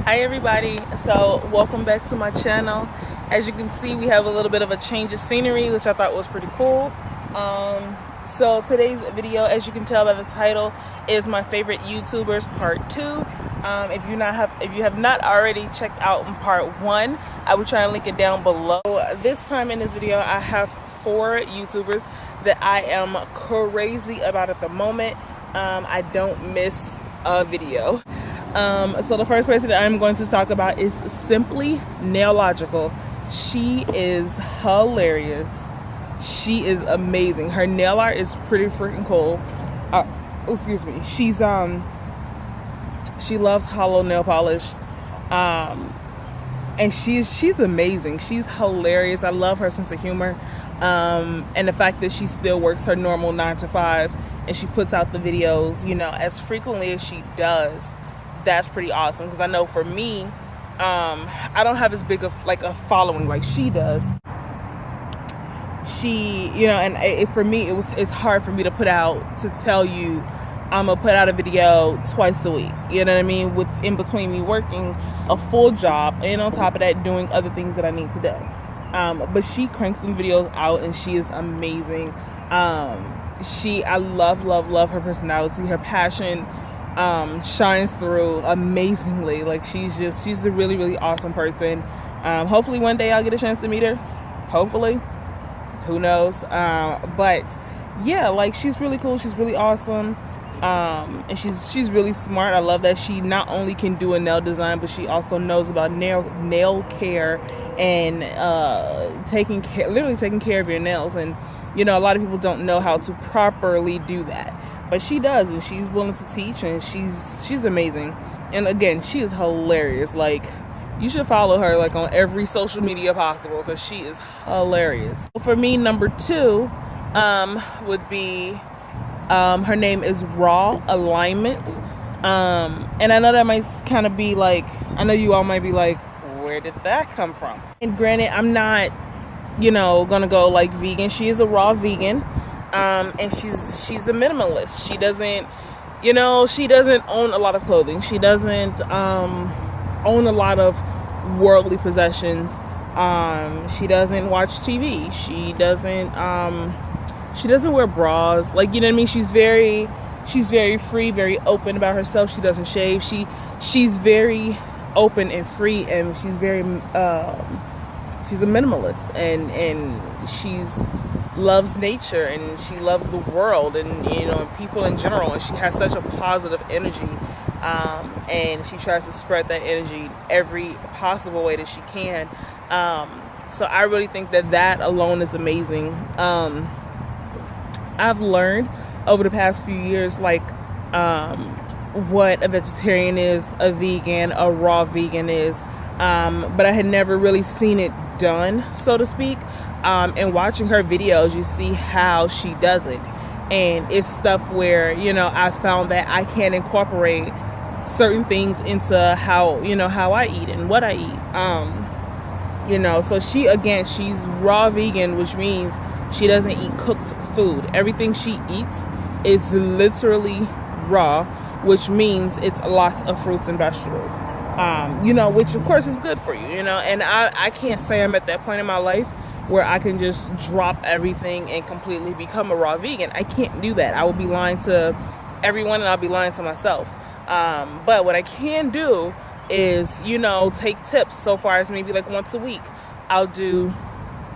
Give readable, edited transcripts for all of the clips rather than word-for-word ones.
Hi everybody, so welcome back to my channel. As you can see, we have a little bit of a change of scenery, which I thought was pretty cool. So today's video, as you can tell by the title, is my favorite YouTubers part 2. If you have not already checked out part 1, I will try and link it down below. This time in this video, I have 4 YouTubers that I am crazy about at the moment. I don't miss a video. So the first person that I'm going to talk about is simply Nailogical. She is hilarious. She is amazing. Her nail art is pretty freaking cool. Excuse me. She loves hollow nail polish. And she's amazing. She's hilarious. I love her sense of humor. And the fact that she still works her normal 9 to 5 and she puts out the videos, you know, as frequently as she does. That's pretty awesome, because I know for me, I don't have as big of like a following like she does. She, you know, and for me, it's hard for me to tell you I'm gonna put out a video twice a week. You know what I mean? With in between me working a full job and on top of that doing other things that I need to do. But she cranks them videos out and she is amazing. I love her personality, her passion. Shines through amazingly. Like she's a really awesome person. Hopefully one day I'll get a chance to meet her. Hopefully, who knows? But yeah, like she's really cool. She's really awesome. And she's really smart. I love that she not only can do a nail design, but she also knows about nail care and literally taking care of your nails. And you know, a lot of people don't know how to properly do that. But she does, and she's willing to teach, and she's amazing. And again, she is hilarious. Like, you should follow her like on every social media possible, because she is hilarious. For me, number 2 would be her name is Raw Alignment. And I know that might kind of be like, I know you all might be like, where did that come from? And granted, I'm not, you know, gonna go like vegan. She is a raw vegan. And she's a minimalist. She doesn't, you know, she doesn't own a lot of clothing. She doesn't own a lot of worldly possessions. She doesn't watch TV. She doesn't wear bras. Like, you know what I mean? She's very free, very open about herself. She doesn't shave. She's very open and free, and she's very she's a minimalist, and she's loves nature, and she loves the world, and you know, and people in general, and she has such a positive energy, and she tries to spread that energy every possible way that she can. So I really think that alone is amazing. I've learned over the past few years like what a vegetarian is, a vegan, a raw vegan is, but I had never really seen it done, so to speak. And watching her videos, you see how she does it, and it's stuff where, you know, I found that I can incorporate certain things into how I eat and what I eat. You know, so she's raw vegan, which means she doesn't eat cooked food. Everything she eats is literally raw, which means it's lots of fruits and vegetables. You know, which of course is good for you, you know, and I can't say I'm at that point in my life where I can just drop everything and completely become a raw vegan. I can't do that. I will be lying to everyone, and I'll be lying to myself. But what I can do is, you know, take tips so far as maybe like once a week I'll do,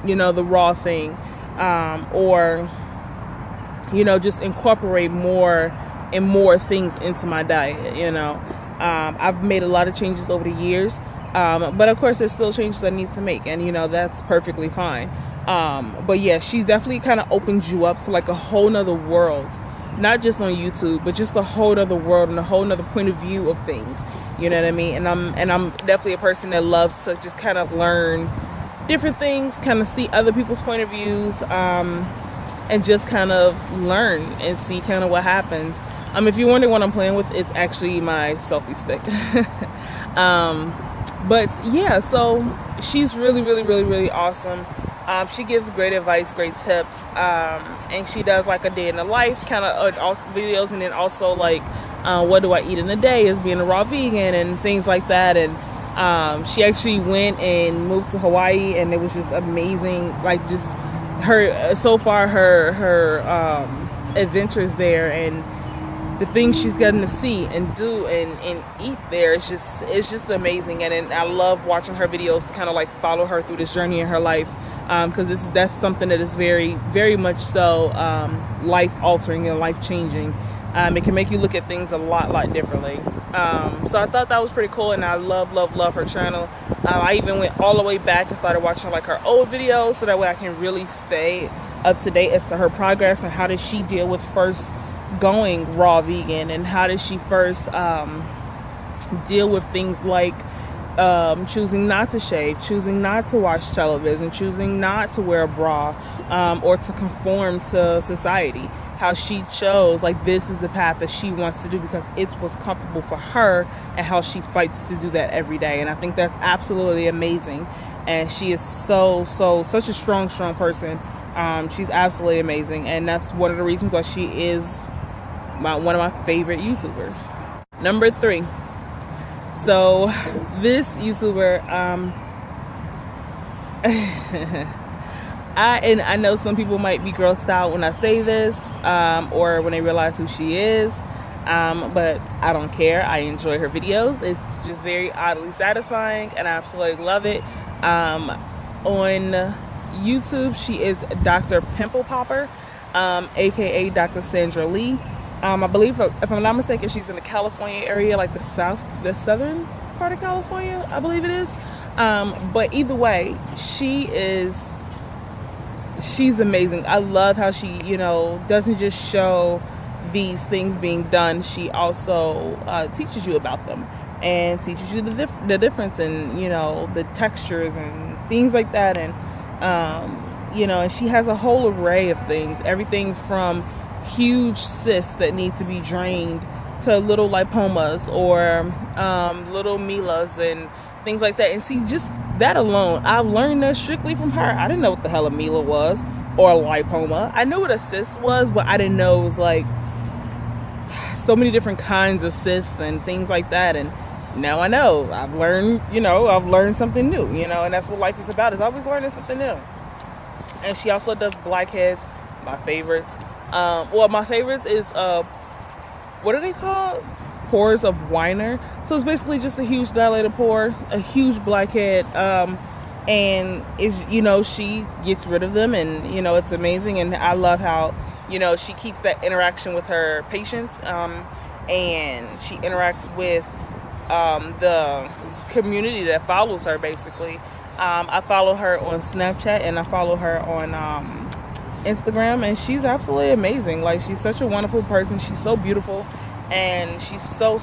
you know, the raw thing, or, you know, just incorporate more and more things into my diet, you know. I've made a lot of changes over the years. But of course there's still changes I need to make, and you know, that's perfectly fine. But yeah, she's definitely kind of opened you up to like a whole nother world, not just on YouTube, but just a whole nother world and a whole nother point of view of things. You know what I mean? And I'm definitely a person that loves to just kind of learn different things, kind of see other people's point of views, and just kind of learn and see kind of what happens. If you're wondering what I'm playing with, it's actually my selfie stick. But yeah, so she's really awesome. She gives great advice, great tips, and she does like a day in the life kind of also videos, and then also like what do I eat in a day as being a raw vegan and things like that. And she actually went and moved to Hawaii, and it was just amazing. Like, just her so far, her adventures there, and the things she's gotten to see and do and eat there, it's just amazing. And I love watching her videos to kind of like follow her through this journey in her life, because that's something that is very, very much so life altering and life changing. It can make you look at things a lot differently. So I thought that was pretty cool, and I love her channel. I even went all the way back and started watching like her old videos, so that way I can really stay up to date as to her progress and how did she deal with first going raw vegan, and how did she first deal with things like choosing not to shave, choosing not to watch television, choosing not to wear a bra, or to conform to society. How she chose, like, this is the path that she wants to do because it's what's comfortable for her, and how she fights to do that every day. And I think that's absolutely amazing. And she is such a strong person. She's absolutely amazing, and that's one of the reasons why she is one of my favorite YouTubers. Number 3. So this YouTuber, I know some people might be grossed out when I say this, or when they realize who she is, but I don't care. I enjoy her videos. It's just very oddly satisfying, and I absolutely love it. On YouTube, she is Dr. PimplePopper, aka Dr. Sandra Lee. I believe, if I'm not mistaken, she's in the California area, like the southern part of California, I believe it is. But either way, she's amazing. I love how she, doesn't just show these things being done. She also teaches you about them, and teaches you the difference in, the textures and things like that. And, and she has a whole array of things, everything from huge cysts that need to be drained to little lipomas or little melas and things like that. And see, just that alone, I've learned that strictly from her. I didn't know what the hell a mela was or a lipoma. I knew what a cyst was, but I didn't know it was like so many different kinds of cysts and things like that. And now I know. I've learned something new, and that's what life is about, is always learning something new. And she also does blackheads, my favorites. My favorites is what are they called? Pores of Weiner. So it's basically just a huge dilated pore, a huge blackhead, and she gets rid of them, and it's amazing. And I love how she keeps that interaction with her patients, and she interacts with the community that follows her, basically. I follow her on Snapchat, and I follow her on Instagram, and she's absolutely amazing. Like, she's such a wonderful person. She's so beautiful, and she's so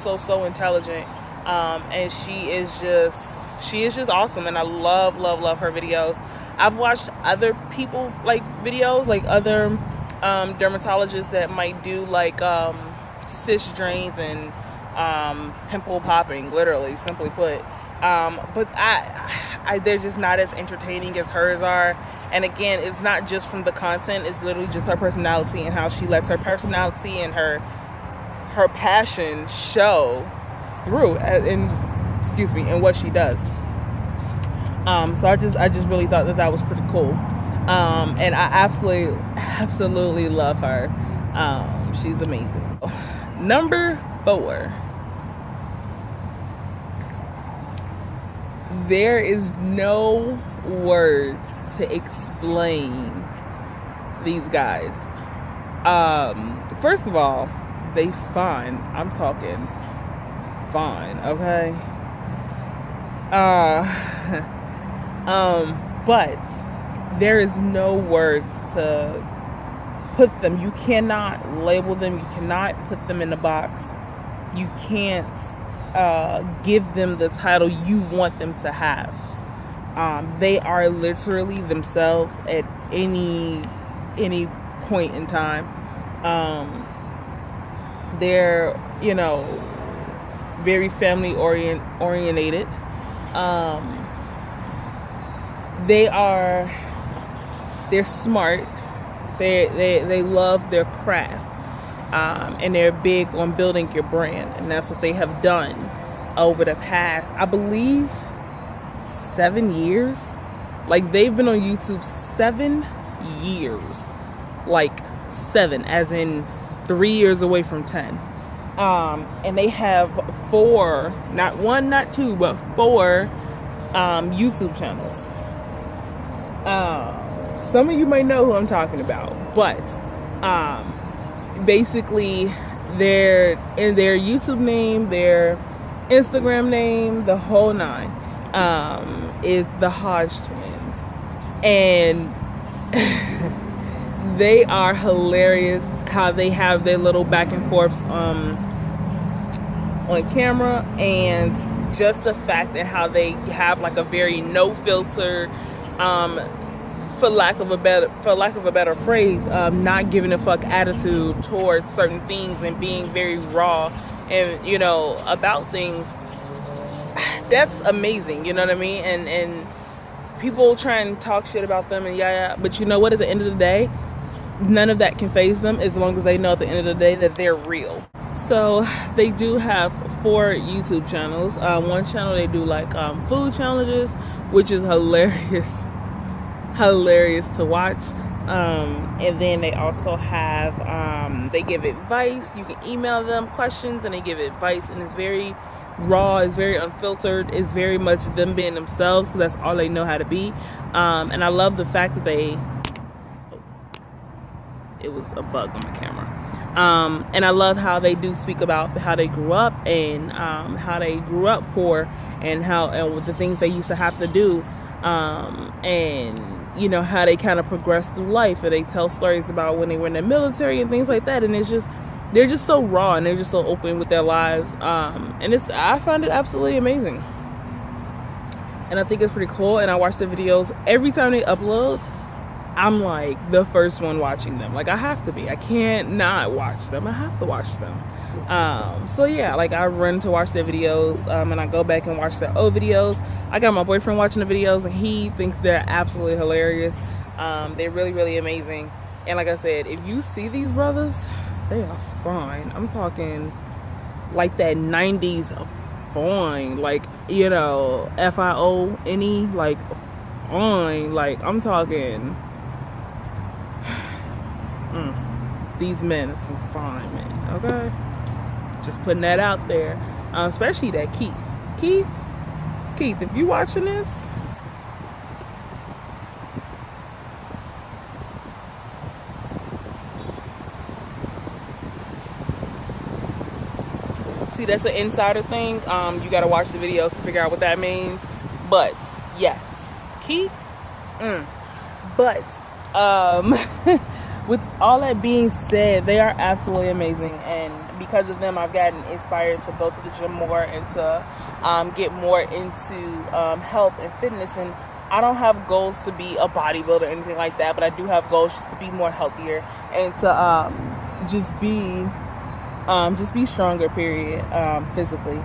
intelligent, and she is just awesome. And I love her videos. I've watched other people like videos, like other dermatologists that might do like cyst drains and pimple popping, literally, simply put, but they're just not as entertaining as hers are. And again, it's not just from the content, it's literally just her personality, and how she lets her personality and her passion show through in what she does. So I just really thought that was pretty cool. And I absolutely love her. She's amazing. Number 4. There is no words to explain these guys. First of all, they fine. I'm talking fine, okay? But there is no words to put them. You cannot label them. You cannot put them in a box. You can't give them the title you want them to have. They are literally themselves at any point in time. They're, very family oriented. They're smart. They love their craft. and they're big on building your brand, and that's what they have done over the past, I believe, 7 years. Like, they've been on YouTube 7 years, like 7 as in 3 years away from 10. And they have 4, not 1, not 2, but 4 YouTube channels. Some of you might know who I'm talking about, but basically their YouTube name, their Instagram name, the whole 9 is the Hodge Twins, and they are hilarious. How they have their little back and forths on camera, and just the fact that how they have like a very no filter, for lack of a better phrase, not giving a fuck attitude towards certain things, and being very raw and, you know, about things. That's amazing, you know what I mean? And people try and talk shit about them, and yeah, but you know what, at the end of the day, none of that can faze them, as long as they know at the end of the day that they're real. So they do have 4 YouTube channels. One channel they do like food challenges, which is hilarious to watch. And then they also have they give advice. You can email them questions and they give advice, and it's very raw, it's very unfiltered, it's very much them being themselves, because that's all they know how to be. And I love the fact that it was a bug on my camera. And I love how they do speak about how they grew up, and how they grew up poor, and with the things they used to have to do, and you know, how they kind of progressed through life, and they tell stories about when they were in the military and things like that. And it's just, they're just so raw, and they're just so open with their lives, and I find it absolutely amazing, and I think it's pretty cool. And I watch the videos every time they upload. I'm like the first one watching them. Like, I have to be. I can't not watch them. I have to watch them. So yeah, like, I run to watch their videos, and I go back and watch their old videos. I got my boyfriend watching the videos, and he thinks they're absolutely hilarious. They're really, really amazing. And like I said, if you see these brothers, they are fine. I'm talking like that 90s fine, like, you know, FIONE, like fine. Like, I'm talking these men are some fine men, okay? Just putting that out there. Especially that Keith, if you watching this, see, that's an insider thing. You gotta watch the videos to figure out what that means. But yes, Keith. But with all that being said, they are absolutely amazing, and because of them, I've gotten inspired to go to the gym more, and to get more into health and fitness. And I don't have goals to be a bodybuilder or anything like that, but I do have goals just to be more healthier, and to just be stronger, period, physically.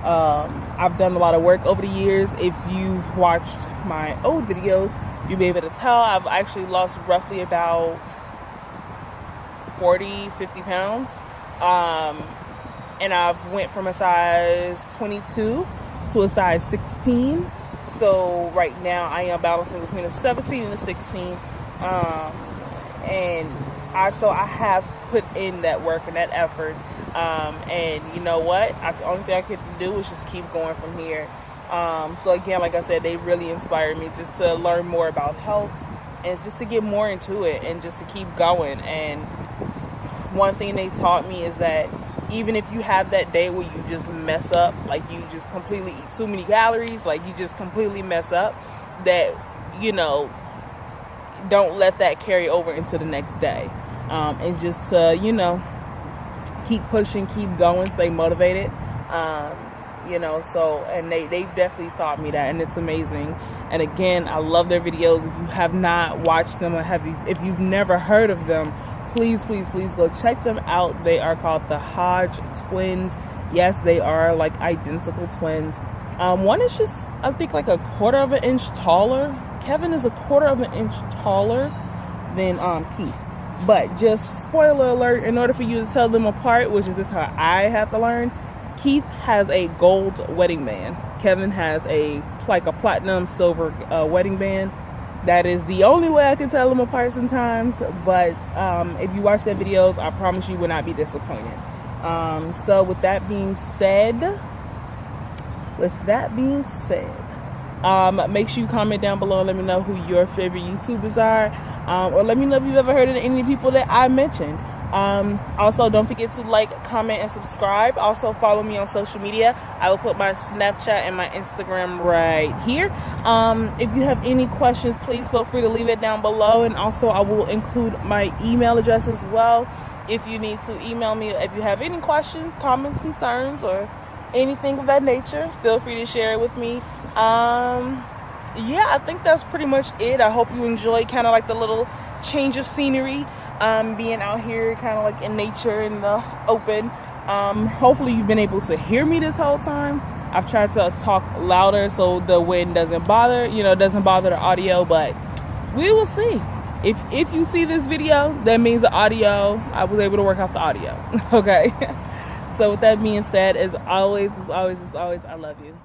I've done a lot of work over the years. If you've watched my old videos, you'll be able to tell I've actually lost roughly about 40-50 pounds, and I've went from a size 22 to a size 16. So right now I am balancing between a 17 and a 16, and I have put in that work and that effort, and you know what, the only thing I can do is just keep going from here. So again, like I said, they really inspired me just to learn more about health, and just to get more into it, and just to keep going. And one thing they taught me is that even if you have that day where you just mess up, like you just completely eat too many calories, like you just completely mess up, that, you know, don't let that carry over into the next day. And just to, you know, keep pushing, keep going, stay motivated. You know, so, and they definitely taught me that, and it's amazing. And again, I love their videos. If you have not watched them, or if you've never heard of them, please go check them out. They are called the Hodge Twins. Yes, they are like identical twins. One is just, I think, like a 1/4 of an inch taller. Kevin is a 1/4 of an inch taller than Keith. But just spoiler alert, in order for you to tell them apart, which is this how I have to learn, Keith has a gold wedding band. Kevin has like a platinum silver wedding band. That is the only way I can tell them apart sometimes. But if you watch their videos, I promise you will not be disappointed. So with that being said, make sure you comment down below and let me know who your favorite YouTubers are, or let me know if you've ever heard of any people that I mentioned. Also, don't forget to like, comment, and subscribe. Also, follow me on social media. I will put my Snapchat and my Instagram right here. If you have any questions, please feel free to leave it down below, and also I will include my email address as well if you need to email me if you have any questions, comments, concerns, or anything of that nature. Feel free to share it with me. Yeah, I think that's pretty much it. I hope you enjoyed kind of like the little change of scenery, being out here kind of like in nature, in the open. Hopefully you've been able to hear me this whole time. I've tried to talk louder so the wind doesn't bother, doesn't bother the audio, but we will see. If you see this video, that means the audio, I was able to work out the audio. Okay. So with that being said, as always, I love you.